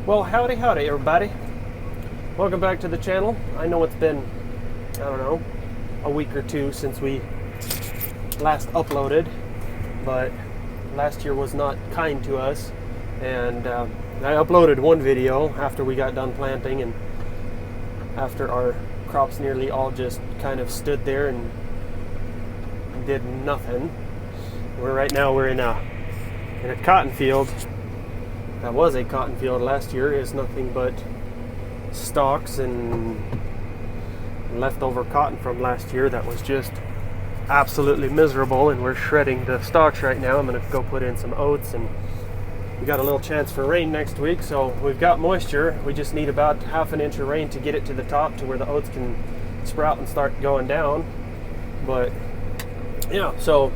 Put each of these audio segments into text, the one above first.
Well, howdy everybody. Welcome back to the channel. I know it's been, I don't know, a week or two since we last uploaded, but last year was not kind to us, and I uploaded one video after we got done planting and after our crops nearly all just kind of stood there and did nothing. Right now we're in a cotton field. That was a cotton field last year. Is nothing but stalks and leftover cotton from last year that was just absolutely miserable, and we're shredding the stalks right now. I'm going to go put in some oats, and we got a little chance for rain next week, so we've got moisture. We just need about half an inch of rain to get it to the top to where the oats can sprout and start going down. But yeah, so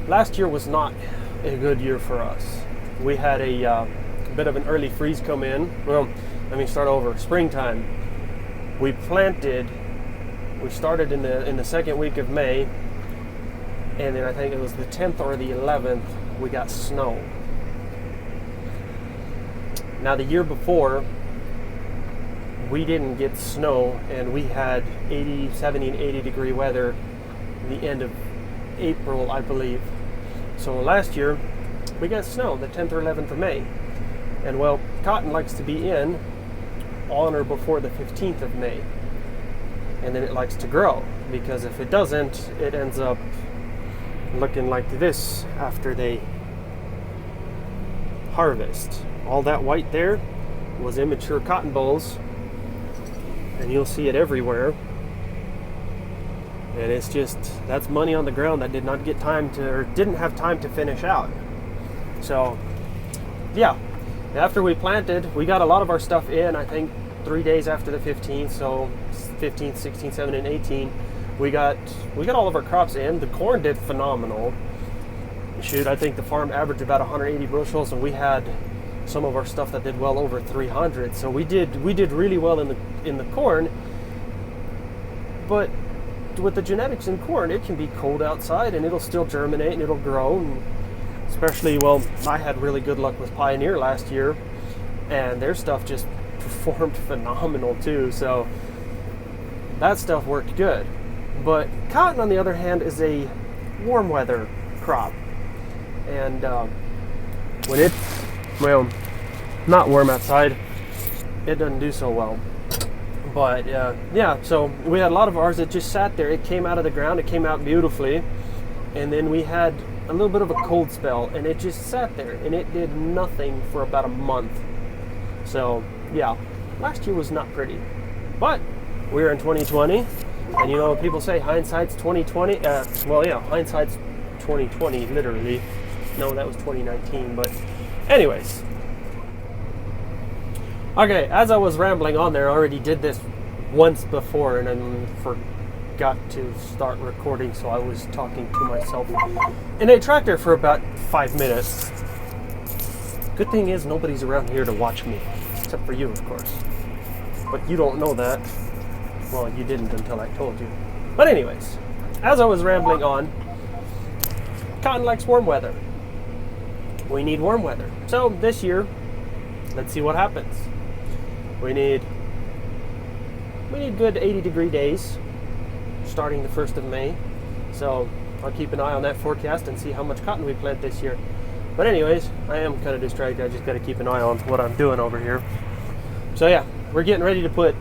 last year was not a good year for us. We had a bit of an early freeze come in. Well, let me start over. Springtime. We started in the second week of May, and then I think it was the 10th or the 11th we got snow. Now the year before we didn't get snow, and we had 70 and 80 degree weather the end of April, I believe. So last year we got snow the 10th or 11th of May, and well, cotton likes to be in on or before the 15th of May, and then it likes to grow, because if it doesn't, it ends up looking like this after they harvest. All that white there was immature cotton bolls, and you'll see it everywhere, and it's just, that's money on the ground that did not get time to, or didn't have time to finish out. So yeah, after we planted, we got a lot of our stuff in, I think 3 days after the 15th, so 15th, 16th, 17th, and 18th, we got all of our crops in. The corn did phenomenal. Shoot, I think the farm averaged about 180 bushels, and we had some of our stuff that did well over 300. So we did really well in the corn. But with the genetics in corn, it can be cold outside and it'll still germinate and it'll grow. And especially, well, I had really good luck with Pioneer last year, and their stuff just performed phenomenal too. So that stuff worked good. But cotton, on the other hand, is a warm weather crop, and when it's, well, not warm outside, it doesn't do so well. But yeah, so we had a lot of ours that just sat there. It came out of the ground, it came out beautifully, and then we had a little bit of a cold spell, and it just sat there, and it did nothing for about a month. So yeah, last year was not pretty, but we're in 2020, and you know what people say, hindsight's 2020. Well, yeah, hindsight's 2020, literally. No, that was 2019. But anyways, okay, as I was rambling on there, I already did this once before, and then forgot to start recording, so I was talking to myself in a tractor for about 5 minutes. Good thing is nobody's around here to watch me, except for you, of course. But you don't know that. Well, you didn't until I told you. But anyways, as I was rambling on, cotton likes warm weather. We need warm weather. So this year, let's see what happens. We need good 80 degree days starting the 1st of May. So I'll keep an eye on that forecast and see how much cotton we plant this year. But anyways, I am kind of distracted. I just got to keep an eye on what I'm doing over here. So yeah, we're getting ready to put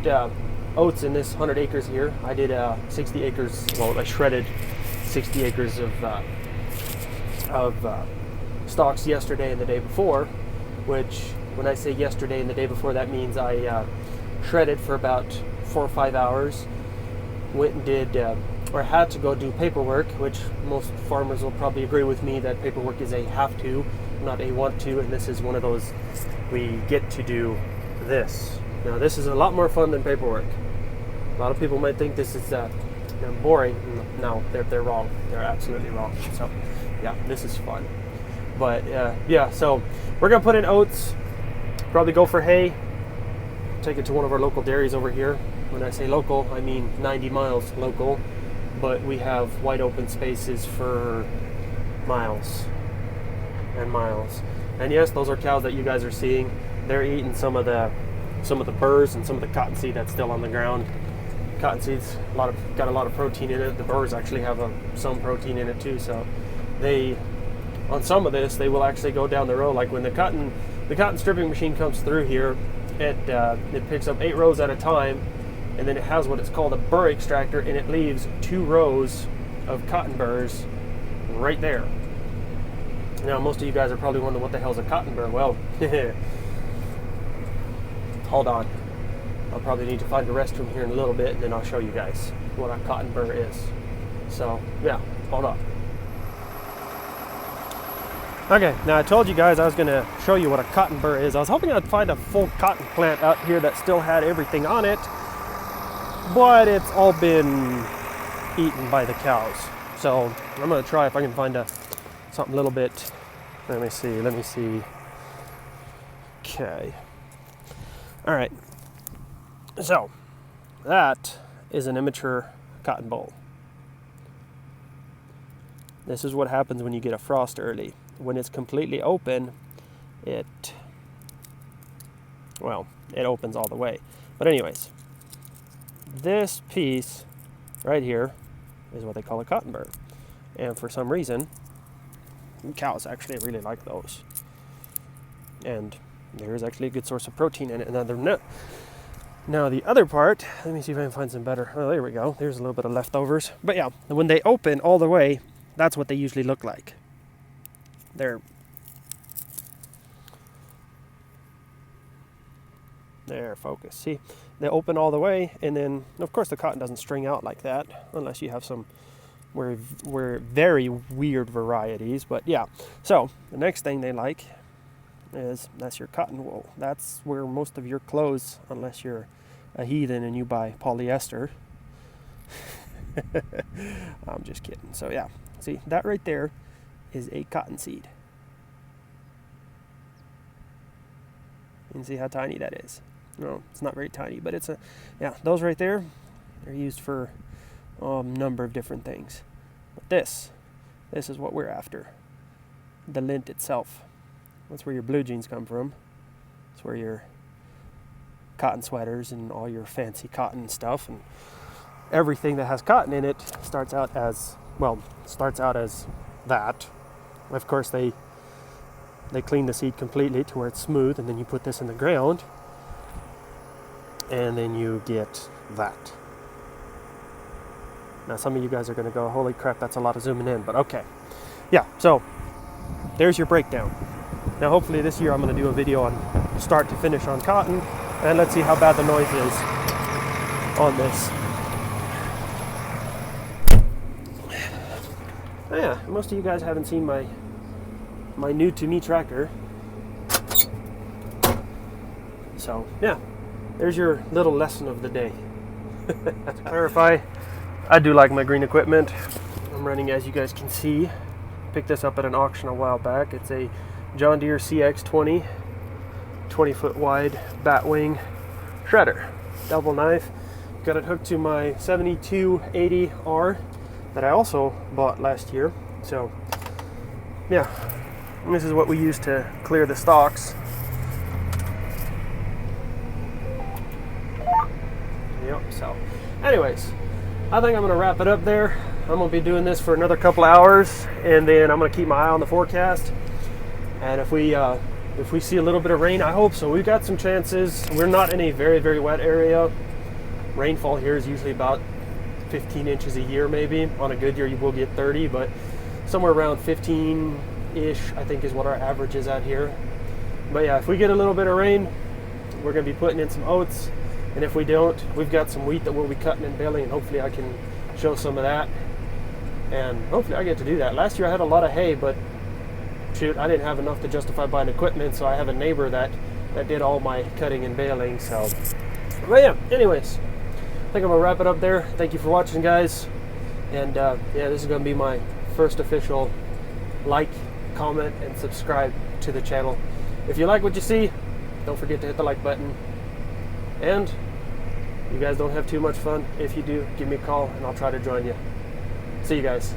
oats in this 100 acres here. I did 60 acres, well, I shredded 60 acres of stalks yesterday and the day before, which, when I say yesterday and the day before, that means I shredded for about 4 or 5 hours, went and did, or had to go do paperwork, which most farmers will probably agree with me that paperwork is a have to, not a want to, and this is one of those, we get to do this. Now this is a lot more fun than paperwork. A lot of people might think this is boring. No, they're wrong. They're absolutely wrong. So yeah, this is fun. But yeah, so we're gonna put in oats, probably go for hay, take it to one of our local dairies over here. When I say local, I mean 90 miles local, but we have wide open spaces for miles and miles. And yes, those are cows that you guys are seeing. they're eating some of the burrs and some of the cottonseed that's still on the ground. Cottonseed's got a lot of protein in it. The burrs actually have some protein in it too. So they, on some of this, they will actually go down the row. Like when the cotton stripping machine comes through here, it picks up 8 rows at a time, and then it has what it's called a burr extractor, and it leaves 2 rows of cotton burrs right there. Now, most of you guys are probably wondering what the hell's a cotton burr. Well, hold on. I'll probably need to find a restroom here in a little bit, and then I'll show you guys what a cotton burr is. So, yeah, hold on. Okay, now I told you guys I was going to show you what a cotton burr is. I was hoping I'd find a full cotton plant out here that still had everything on it, but it's all been eaten by the cows. So I'm going to try if I can find something a little bit. Let me see. Okay. All right. So that is an immature cotton boll. This is what happens when you get a frost early. When it's completely open, it opens all the way. But anyways, this piece right here is what they call a cotton burr. And for some reason, cows actually really like those. And there's actually a good source of protein in it. Now the other part, let me see if I can find some better. Oh, there we go. There's a little bit of leftovers. But yeah, when they open all the way, that's what they usually look like. There, focus. See, they open all the way, and then of course the cotton doesn't string out like that unless you have some very weird varieties. But yeah, so the next thing they like that's your cotton wool. That's where most of your clothes, unless you're a heathen and you buy polyester. I'm just kidding. So yeah, see, that right there is a cotton seed. You can see how tiny that is. No, it's not very tiny, but those right there, they're used for a number of different things. But this is what we're after. The lint itself. That's where your blue jeans come from. It's where your cotton sweaters and all your fancy cotton stuff and everything that has cotton in it starts out as that. Of course, they clean the seed completely to where it's smooth, and then you put this in the ground, and then you get that. Now, some of you guys are going to go, holy crap, that's a lot of zooming in, but okay. Yeah, so there's your breakdown. Now, hopefully this year I'm going to do a video on start to finish on cotton, and let's see how bad the noise is on this. Oh yeah, most of you guys haven't seen my new to me tractor. So yeah, there's your little lesson of the day. To clarify, I do like my green equipment. I'm running, as you guys can see, picked this up at an auction a while back. It's a John Deere CX20 20-foot wide batwing shredder, double knife. Got it hooked to my 7280R that I also bought last year. So yeah, and this is what we use to clear the stalks. Yep, so anyways, I think I'm gonna wrap it up there. I'm gonna be doing this for another couple hours, and then I'm gonna keep my eye on the forecast. And if we see a little bit of rain, I hope so. We've got some chances. We're not in a very, very wet area. Rainfall here is usually about 15 inches a year, maybe. On a good year, you will get 30, but somewhere around 15-ish, I think, is what our average is out here. But yeah, if we get a little bit of rain, we're gonna be putting in some oats. And if we don't, we've got some wheat that we'll be cutting and baling, and hopefully I can show some of that. And hopefully I get to do that. Last year I had a lot of hay, but shoot, I didn't have enough to justify buying equipment, so I have a neighbor that did all my cutting and baling. So, but yeah, anyways, I think I'm gonna wrap it up there. Thank you for watching, guys. And yeah, this is gonna be my first official like, comment, and subscribe to the channel. If you like what you see, don't forget to hit the like button. And you guys don't have too much fun. If you do, give me a call and I'll try to join you. See you guys.